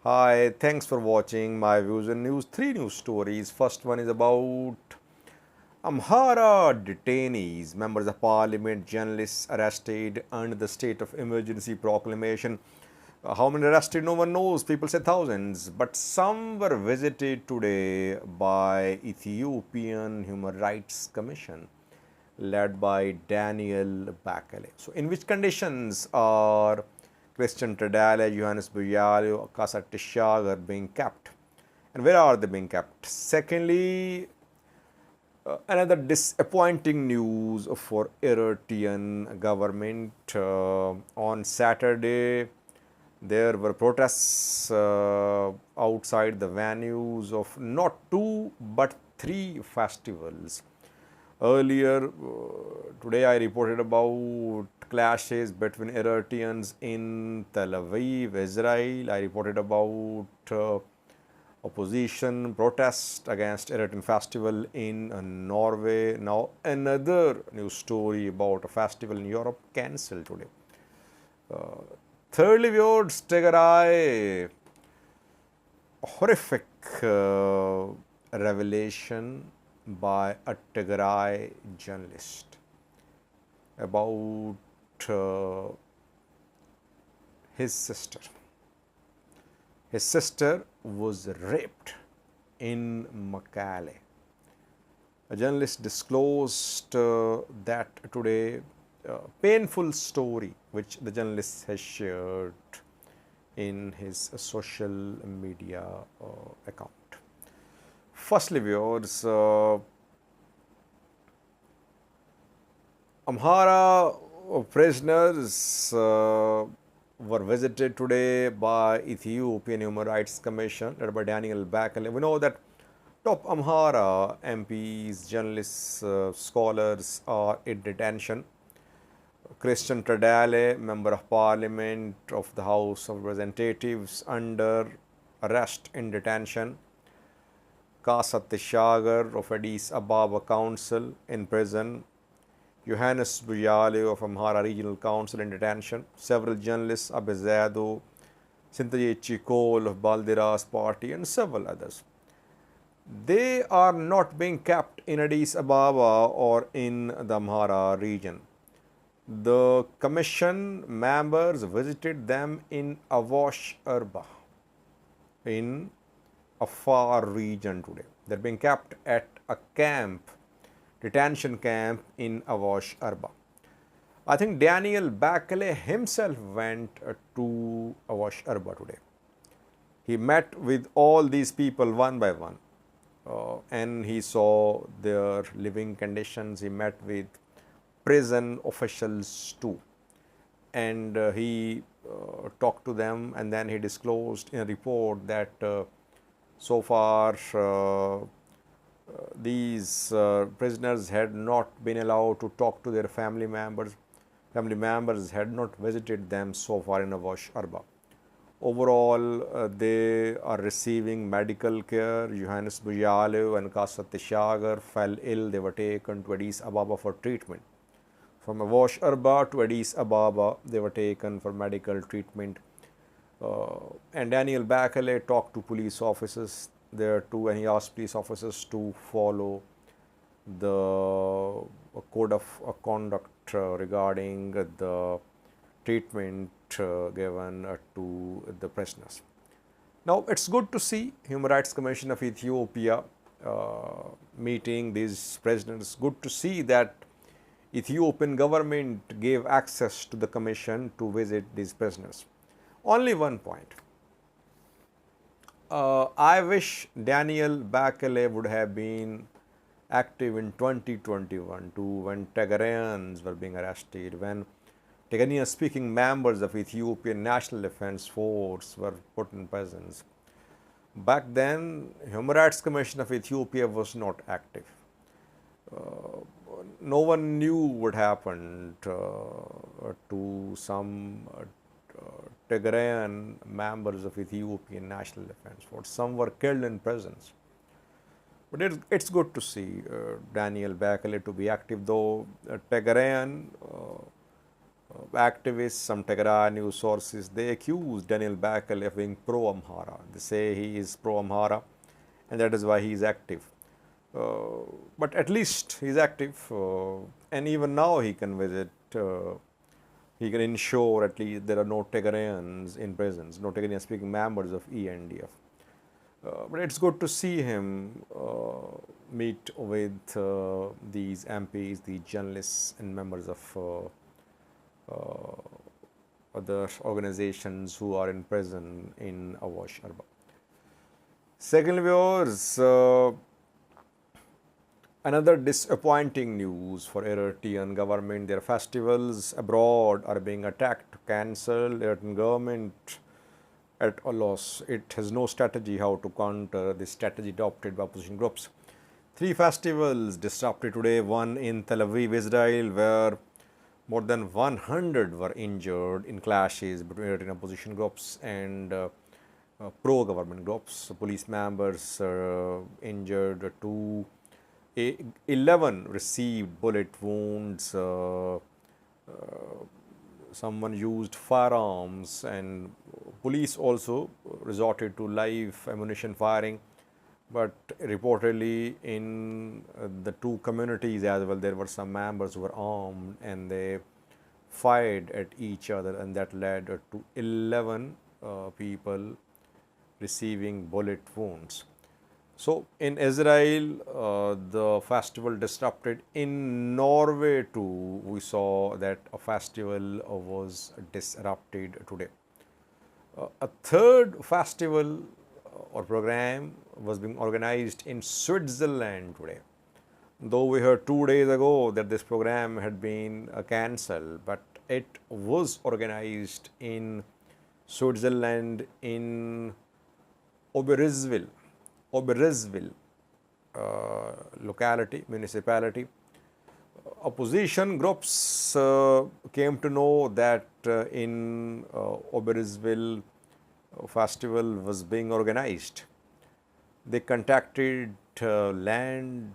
Hi, thanks for watching my views and news. Three news stories. First one is about Amhara detainees, members of parliament, journalists arrested under the state of emergency proclamation. How many arrested? No one knows. People say thousands. But some were visited today by Ethiopian Human Rights Commission led by Daniel Bakale. So, in which conditions are Christian Tadale, Johannes Buyalio, Kasa Tishag are being kept? And where are they being kept? Secondly, another disappointing news for Eritrean government. On Saturday, there were protests outside the venues of not two but three festivals. Earlier, today I reported about clashes between Eritreans in Tel Aviv, Israel. I reported about opposition protest against Eritrean festival in Norway. Now another news story about a festival in Europe cancelled today. Thirdly, viewers, Tigray, horrific revelation by a Tigray journalist about his sister. His sister was raped in Makale. A journalist disclosed that today, painful story which the journalist has shared in his social media account. Firstly, viewers, Amhara prisoners were visited today by Ethiopian Human Rights Commission led by Daniel Bakale. We know that top Amhara MPs, journalists, scholars are in detention. Christian Tadale, member of parliament of the House of Representatives, under arrest in detention. Kasa Tishag of Addis Ababa Council in prison. Johannes Buyalio of Amhara Regional Council in detention. Several journalists, Abizado, Sintaye Chikol of Baldiras Party, and several others. They are not being kept in Addis Ababa or in the Amhara region. The commission members visited them in Avash Arba, in a far region today. They're being kept at a camp, detention camp in Avash Arba. I think Daniel Bakale himself went to Avash Arba today. He met with all these people one by one, and he saw their living conditions. He met with prison officials too, and he talked to them, and then he disclosed in a report that so far these prisoners had not been allowed to talk to their family members. Family members had not visited them so far in Avash Arba. Overall, they are receiving medical care. Johannes Buyalio and Kasa Tishag fell ill. They were taken to Addis Ababa for treatment. From Avash Arba to Addis Ababa, they were taken for medical treatment. And Daniel Bakale talked to police officers there too, and he asked police officers to follow the code of conduct regarding the treatment given to the prisoners. Now, it's good to see Human Rights Commission of Ethiopia meeting these prisoners. Good to see that Ethiopian government gave access to the commission to visit these prisoners. Only one point. I wish Daniel Bakale would have been active in 2021 too, when Tigrayans were being arrested, when Tigray speaking members of Ethiopian National Defense Force were put in prisons. Back then, Human Rights Commission of Ethiopia was not active. No one knew what happened to some Tigrayan members of Ethiopian National Defense Force. Some were killed in prisons. But it's good to see Daniel Bakale to be active, though Tigrayan activists, some Tigray news sources, they accuse Daniel Bakel of being pro-Amhara. They say he is pro-Amhara and that is why he is active. But at least he is active and even now he can visit, he can ensure at least there are no Tigrayans in prisons, no Tigray speaking members of ENDF. But it's good to see him meet with these MPs, the journalists and members of other organizations who are in prison in Awash Arba. Second, viewers, another disappointing news for Eritrean government. Their festivals abroad are being attacked, cancelled. Eritrean government at a loss. It has no strategy how to counter this strategy adopted by opposition groups. 3 festivals disrupted today, one in Tel Aviv, Israel, where more than 100 were injured in clashes between Eritrean opposition groups and pro-government groups. Police members injured, 11 received bullet wounds, someone used firearms, and police also resorted to live ammunition firing. But reportedly in the 2 communities as well, there were some members who were armed and they fired at each other, and that led to 11 people receiving bullet wounds. So in Israel, the festival disrupted. In Norway too, we saw that a festival was disrupted today. A third festival or program was being organized in Switzerland today. Though we heard 2 days ago that this program had been cancelled, but it was organized in Switzerland in Oberiswil locality, municipality. Opposition groups came to know that in Oberiswil festival was being organized. They contacted landlord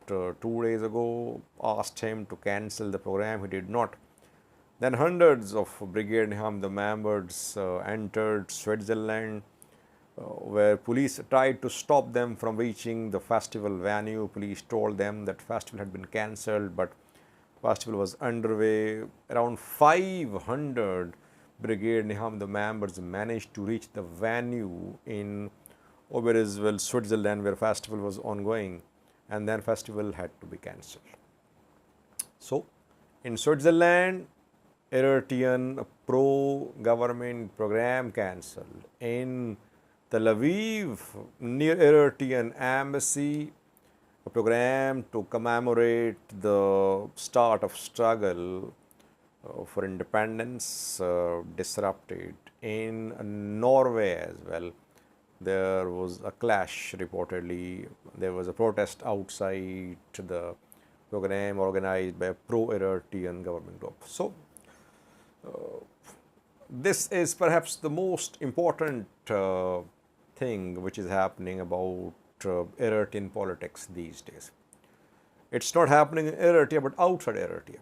2 days ago, asked him to cancel the program. He did not. Then hundreds of Brigade Niham, the members, entered Switzerland, where police tried to stop them from reaching the festival venue. Police told them that festival had been cancelled, but festival was underway. Around 500 Brigade Niham, the members, managed to reach the venue in Oberiswil, Switzerland, where festival was ongoing, and then festival had to be cancelled. So in Switzerland, Eritrean pro-government program cancelled. In Tel Aviv, near Eritrean embassy, a program to commemorate the start of struggle for independence disrupted. In Norway as well, there was a clash reportedly. There was a protest outside the program organized by a pro-Eritrean government group. So, this is perhaps the most important thing which is happening about Eritrean politics these days. It's not happening in Eritrea but outside Eritrea.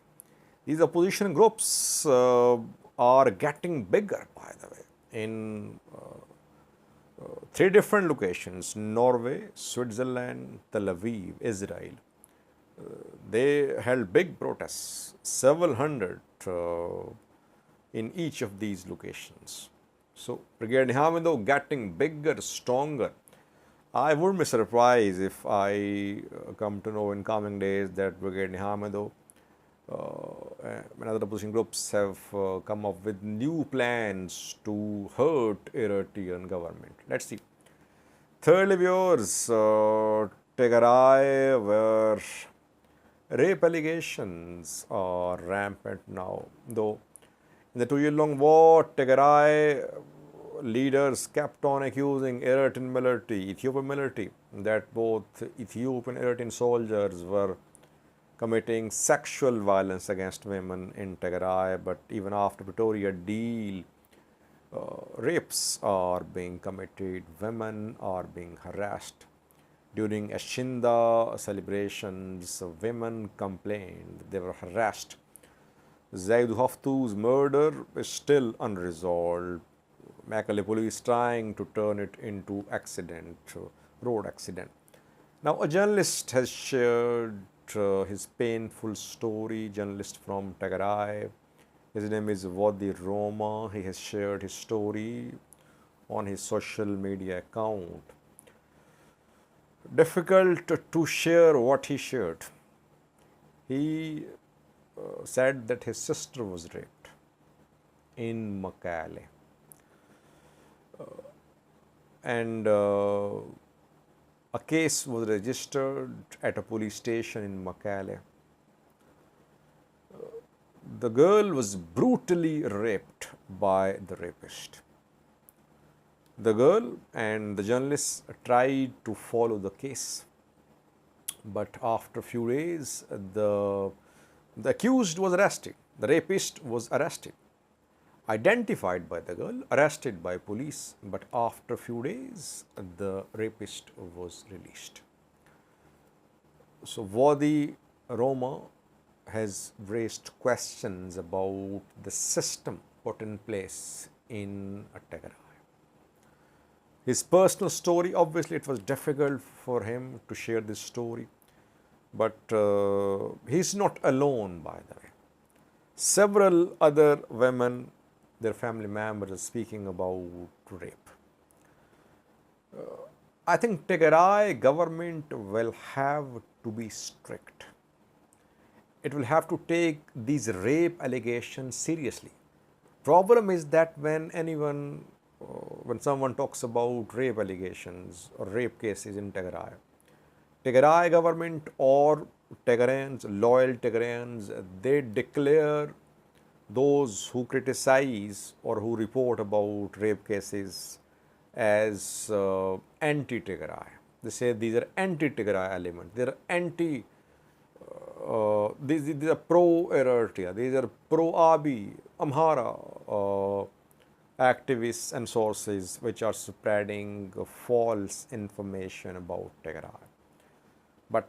These opposition groups are getting bigger, by the way, in 3 different locations: Norway, Switzerland, Tel Aviv, Israel. They held big protests, several hundred in each of these locations. So, Brigade Niham getting bigger, stronger. I wouldn't be surprised if I come to know in coming days that Brigade Niham and other opposition groups have come up with new plans to hurt Eritrean government. Let's see. Thirdly, viewers, Tigray, where rape allegations are rampant now. Though in the 2-year-long war, Tigray leaders kept on accusing Eritrean military, Ethiopian military, that both Ethiopian and Eritrean soldiers were committing sexual violence against women in Tigray. But even after Pretoria deal, rapes are being committed, women are being harassed. During Ashinda celebrations, women complained they were harassed. Zaid Haftu's murder is still unresolved. Makale police trying to turn it into accident, road accident. Now, a journalist has shared his painful story. Journalist from Tigray. His name is Wadi Roma. He has shared his story on his social media account. Difficult to share what he shared. He said that his sister was raped in Makale. And a case was registered at a police station in Makale. The girl was brutally raped by the rapist. The girl and the journalist tried to follow the case, but after a few days, the accused was arrested. The rapist was arrested, identified by the girl, arrested by police, but after a few days, the rapist was released. So, Wadi Roma has raised questions about the system put in place in Tigray. His personal story, obviously, it was difficult for him to share this story, but he's not alone, by the way. Several other women, their family members, are speaking about rape. I think Tigray government will have to be strict. It will have to take these rape allegations seriously. Problem is that when someone talks about rape allegations or rape cases in Tigray government or Tigrayans, loyal Tigrayans, they declare those who criticize or who report about rape cases as anti-Tigray. They say these are anti-Tigray elements. They are these are pro-Eritrea. These are pro-Abiy, Amhara activists and sources which are spreading false information about Tigray. But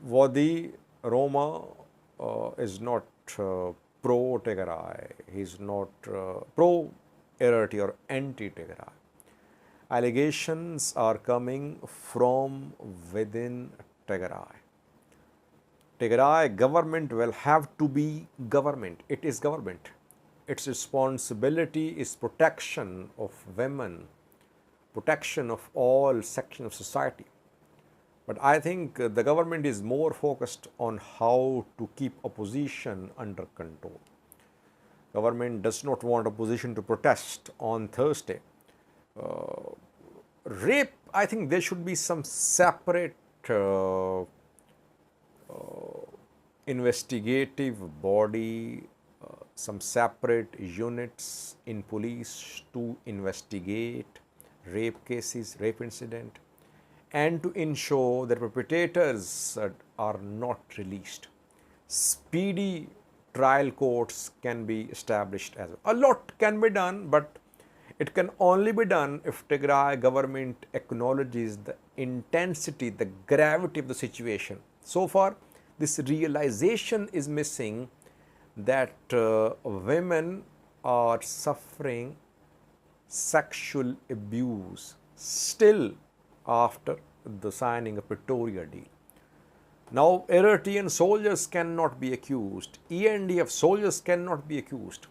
Wadi Roma is not pro-Tigray. He is not pro-Eritrea or anti-Tigray. Allegations are coming from within Tigray. Tigray government will have to be government. It is government. Its responsibility is protection of women, protection of all sections of society. But I think the government is more focused on how to keep opposition under control. Government does not want opposition to protest on Thursday. Rape, I think there should be some separate investigative body, some separate units in police to investigate rape cases, rape incident, and to ensure that perpetrators are not released. Speedy trial courts can be established as well. A lot can be done, but it can only be done if Tigray government acknowledges the intensity, the gravity of the situation. So far, this realization is missing that women are suffering sexual abuse still after the signing of Pretoria deal. Now, Eritrean soldiers cannot be accused. ENDF soldiers cannot be accused.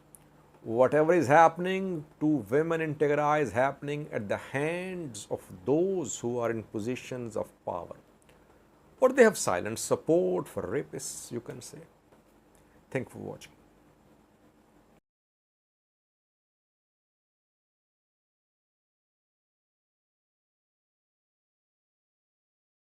Whatever is happening to women in Tigray is happening at the hands of those who are in positions of power. Or they have silent support for rapists, you can say. Thank you for watching.